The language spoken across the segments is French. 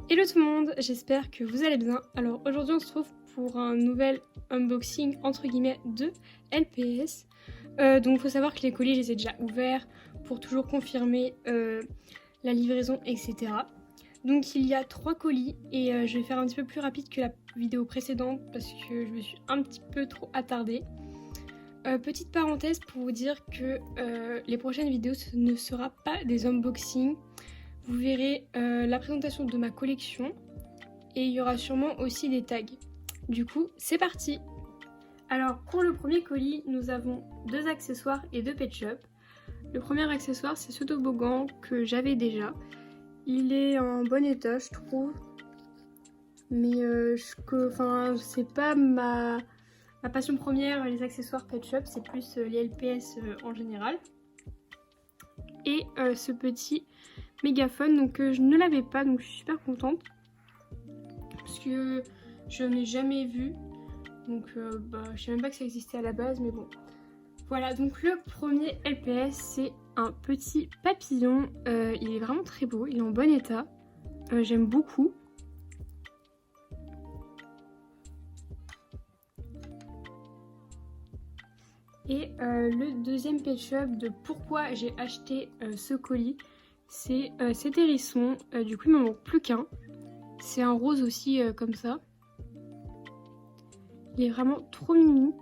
Hello tout le monde, j'espère que vous allez bien. Alors aujourd'hui on se retrouve pour un nouvel unboxing entre guillemets de LPS. Donc il faut savoir que les colis je les ai déjà ouverts pour toujours confirmer la livraison etc. Donc il y a 3 colis et je vais faire un petit peu plus rapide que la vidéo précédente parce que je me suis un petit peu trop attardée. Petite parenthèse pour vous dire que les prochaines vidéos ce ne sera pas des unboxings. Vous verrez la présentation de ma collection et il y aura sûrement aussi des tags. Du coup, c'est parti! Alors pour le premier colis, nous avons 2 accessoires et 2 pet shops. Le premier accessoire, c'est ce toboggan que j'avais déjà. Il est en bon état, je trouve. Mais c'est pas ma passion première, les accessoires pet shop, c'est plus les LPS en général. Et ce petit mégaphone, donc je ne l'avais pas, donc je suis super contente parce que je n'ai jamais vu, donc je sais même pas que ça existait à la base, mais bon voilà. Donc le premier LPS, c'est un petit papillon, il est vraiment très beau, il est en bon état, j'aime beaucoup. Et le deuxième pet shop de pourquoi j'ai acheté ce colis, c'est cet hérisson. Du coup il me manque plus qu'un. C'est un rose aussi comme ça. Il est vraiment trop mimi.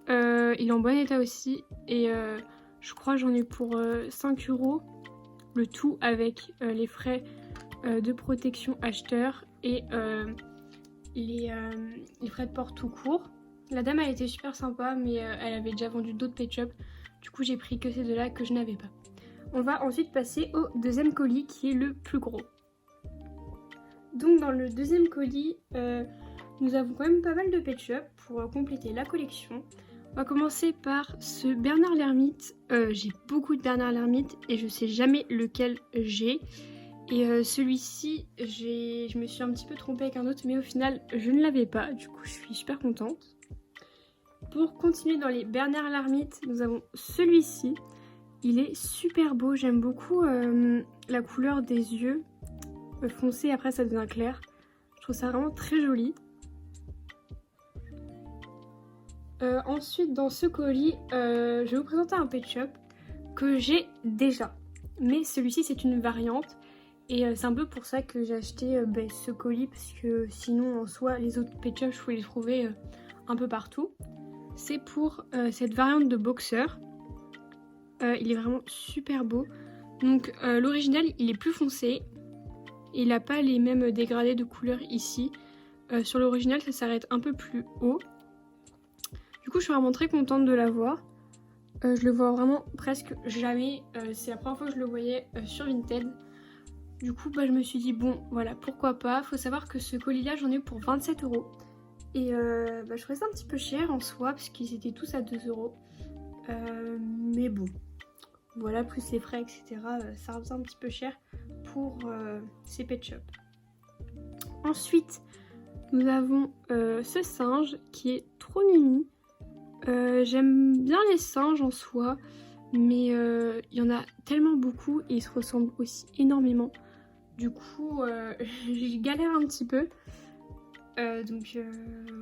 Il est en bon état aussi. Et je crois j'en ai pour 5 €. Le tout avec les frais de protection acheteur et les frais de port tout court. La dame elle était super sympa, mais elle avait déjà vendu d'autres pet shops. Du coup j'ai pris que ces deux-là que je n'avais pas. On va ensuite passer au deuxième colis qui est le plus gros. Donc dans le deuxième colis, nous avons quand même pas mal de pet shops pour compléter la collection. On va commencer par ce Bernard l'Ermite. J'ai beaucoup de Bernard l'Ermite et je sais jamais lequel j'ai. Et celui-ci, je me suis un petit peu trompée avec un autre, mais au final je ne l'avais pas. Du coup je suis super contente. Pour continuer dans les Bernard l'Ermite, nous avons celui-ci. Il est super beau, j'aime beaucoup la couleur des yeux foncé, après ça devient clair. Je trouve ça vraiment très joli. Ensuite dans ce colis, je vais vous présenter un pet shop que j'ai déjà. Mais celui-ci c'est une variante. Et c'est un peu pour ça que j'ai acheté ce colis, parce que sinon en soi les autres pet shops je pouvais les trouver un peu partout. C'est pour cette variante de boxeur. Il est vraiment super beau. Donc l'original il est plus foncé. Il n'a pas les mêmes dégradés de couleurs ici. Sur l'original ça s'arrête un peu plus haut. Du coup je suis vraiment très contente de l'avoir. Je le vois vraiment presque jamais. C'est la première fois que je le voyais sur Vinted. Du coup je me suis dit bon voilà pourquoi pas. Faut savoir que ce colis là j'en ai eu pour 27 €. Et je trouvais ça un petit peu cher en soi parce qu'ils étaient tous à 2 €. Mais bon, voilà, plus les frais etc. Ça revient un petit peu cher pour ces pet shops. Ensuite nous avons ce singe qui est trop mimi. J'aime bien les singes en soi, mais il y en a tellement beaucoup et ils se ressemblent aussi énormément. Du coup je galère un petit peu.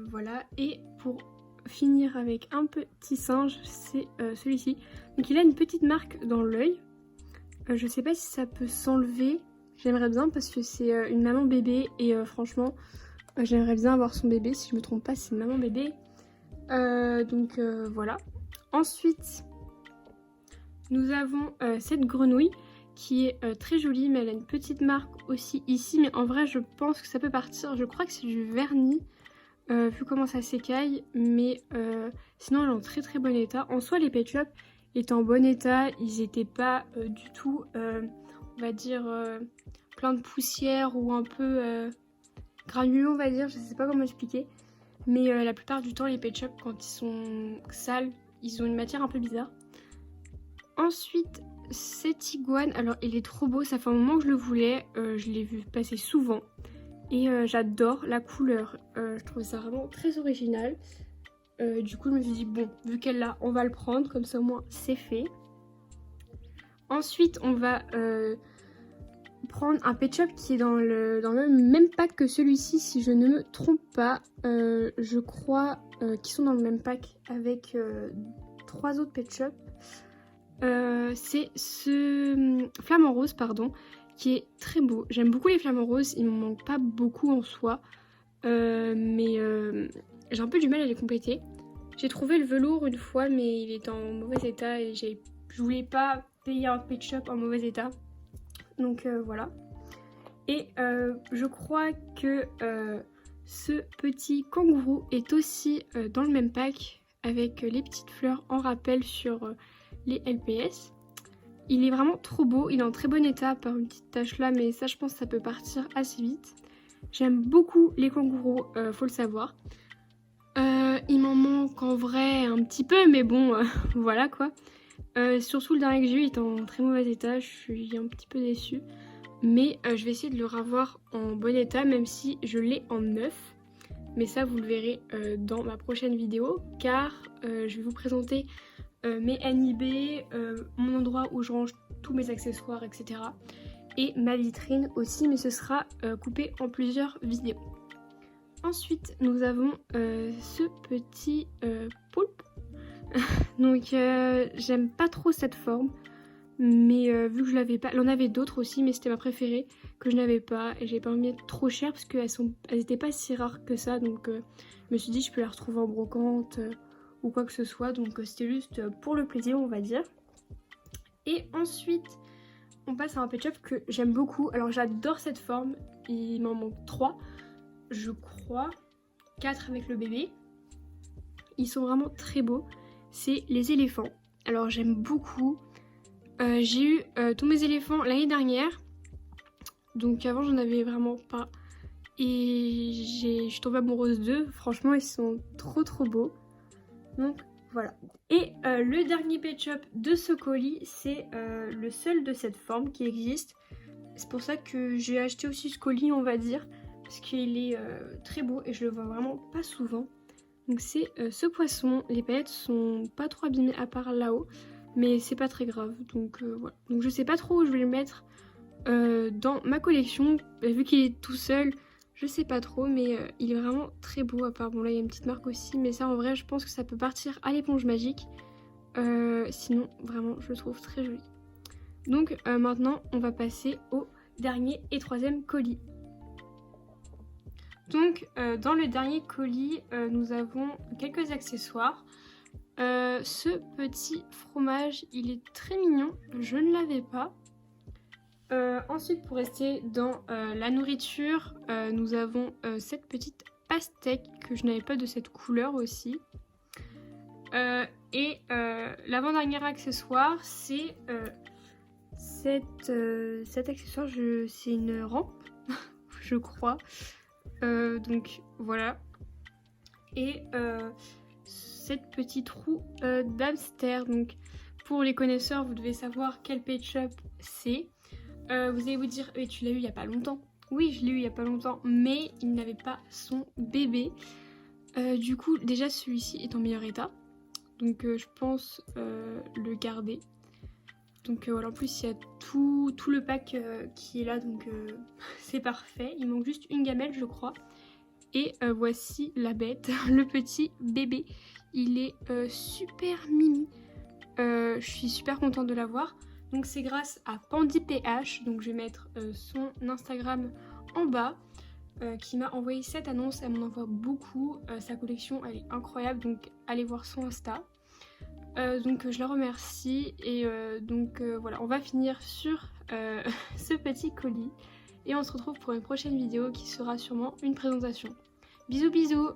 Voilà. Et pour finir avec un petit singe, c'est celui-ci. Donc il a une petite marque dans l'œil. Je sais pas si ça peut s'enlever. J'aimerais bien parce que c'est une maman bébé et franchement j'aimerais bien avoir son bébé. Si je me trompe pas, c'est une maman bébé. Voilà. Ensuite nous avons cette grenouille qui est très jolie, mais elle a une petite marque aussi ici, mais en vrai je pense que ça peut partir. Je crois que c'est du vernis vu comment ça s'écaille, mais sinon elle est en très très bon état. En soi les pet shops étaient en bon état, ils n'étaient pas du tout on va dire plein de poussière ou un peu granuleux, on va dire, je sais pas comment expliquer, mais la plupart du temps les pet shops quand ils sont sales ils ont une matière un peu bizarre. Ensuite cet iguane, alors il est trop beau, ça fait un moment que je le voulais, je l'ai vu passer souvent et j'adore la couleur, je trouve ça vraiment très original. Du coup je me suis dit bon, vu qu'elle l'a, on va le prendre, comme ça au moins c'est fait. Ensuite on va prendre un Pet Shop qui est dans le même pack que celui-ci, si je ne me trompe pas. Je crois qu'ils sont dans le même pack avec 3 autres Pet Shop. C'est ce flamant rose, pardon, qui est très beau. J'aime beaucoup les flamants roses, il m'en manque pas beaucoup en soi, mais j'ai un peu du mal à les compléter. J'ai trouvé le velours une fois, mais il est en mauvais état et je voulais pas payer un Pet Shop en mauvais état. Donc voilà. Et je crois que ce petit kangourou est aussi dans le même pack avec les petites fleurs en rappel sur les LPS. Il est vraiment trop beau, il est en très bon état par une petite tache là, mais ça je pense que ça peut partir assez vite. J'aime beaucoup les kangourous, faut le savoir. Il m'en manque en vrai un petit peu, mais bon, voilà quoi. Surtout le dernier que j'ai eu est en très mauvais état, je suis un petit peu déçue. Mais je vais essayer de le revoir en bon état, même si je l'ai en neuf. Mais ça, vous le verrez dans ma prochaine vidéo, car je vais vous présenter mes NIB, mon endroit où je range tous mes accessoires, etc. Et ma vitrine aussi, mais ce sera coupé en plusieurs vidéos. Ensuite, nous avons ce petit poulpe. Donc, j'aime pas trop cette forme. Mais vu que je l'avais pas, elle en avait d'autres aussi, mais c'était ma préférée que je n'avais pas et j'ai pas envie d'être trop chère parce qu'elles étaient pas si rares que ça, donc je me suis dit je peux la retrouver en brocante ou quoi que ce soit, donc c'était juste pour le plaisir, on va dire. Et ensuite on passe à un Pet Shop que j'aime beaucoup. Alors j'adore cette forme, il m'en manque 3 je crois, 4 avec le bébé. Ils sont vraiment très beaux, c'est les éléphants. Alors j'aime beaucoup. J'ai eu tous mes éléphants l'année dernière, donc avant j'en avais vraiment pas, et je suis tombée amoureuse d'eux. Franchement ils sont trop beaux, donc voilà. Et le dernier Pet Shop de ce colis, c'est le seul de cette forme qui existe. C'est pour ça que j'ai acheté aussi ce colis, on va dire, parce qu'il est très beau et je le vois vraiment pas souvent. Donc c'est ce poisson, les paillettes sont pas trop abîmées à part là-haut, mais c'est pas très grave, donc voilà. Donc je sais pas trop où je vais le mettre dans ma collection, vu qu'il est tout seul, je sais pas trop, mais il est vraiment très beau. À part, bon là il y a une petite marque aussi, mais ça en vrai je pense que ça peut partir à l'éponge magique. Sinon vraiment je le trouve très joli. Donc maintenant on va passer au dernier et troisième colis. Donc dans le dernier colis nous avons quelques accessoires. Ce petit fromage, il est très mignon, je ne l'avais pas. Ensuite, pour rester dans la nourriture, nous avons cette petite pastèque que je n'avais pas de cette couleur aussi. Et l'avant-dernier accessoire, c'est cet accessoire, c'est une rampe, je crois. Donc voilà. Et cette petite roue d'hamster. Donc pour les connaisseurs, vous devez savoir quel Pet Shop c'est. Vous allez vous dire, tu l'as eu il y a pas longtemps. Oui, je l'ai eu il y a pas longtemps, mais il n'avait pas son bébé. Du coup, déjà celui-ci est en meilleur état, donc je pense le garder. Donc voilà, en plus il y a tout le pack qui est là, donc c'est parfait. Il manque juste une gamelle, je crois. Et voici la bête, le petit bébé. Il est super mimi. Je suis super contente de l'avoir. Donc c'est grâce à PandyPH, donc je vais mettre son Instagram en bas, qui m'a envoyé cette annonce. Elle m'en envoie beaucoup. Sa collection elle est incroyable, donc allez voir son Insta. Donc je la remercie et voilà, on va finir sur ce petit colis et on se retrouve pour une prochaine vidéo qui sera sûrement une présentation. Bisous bisous.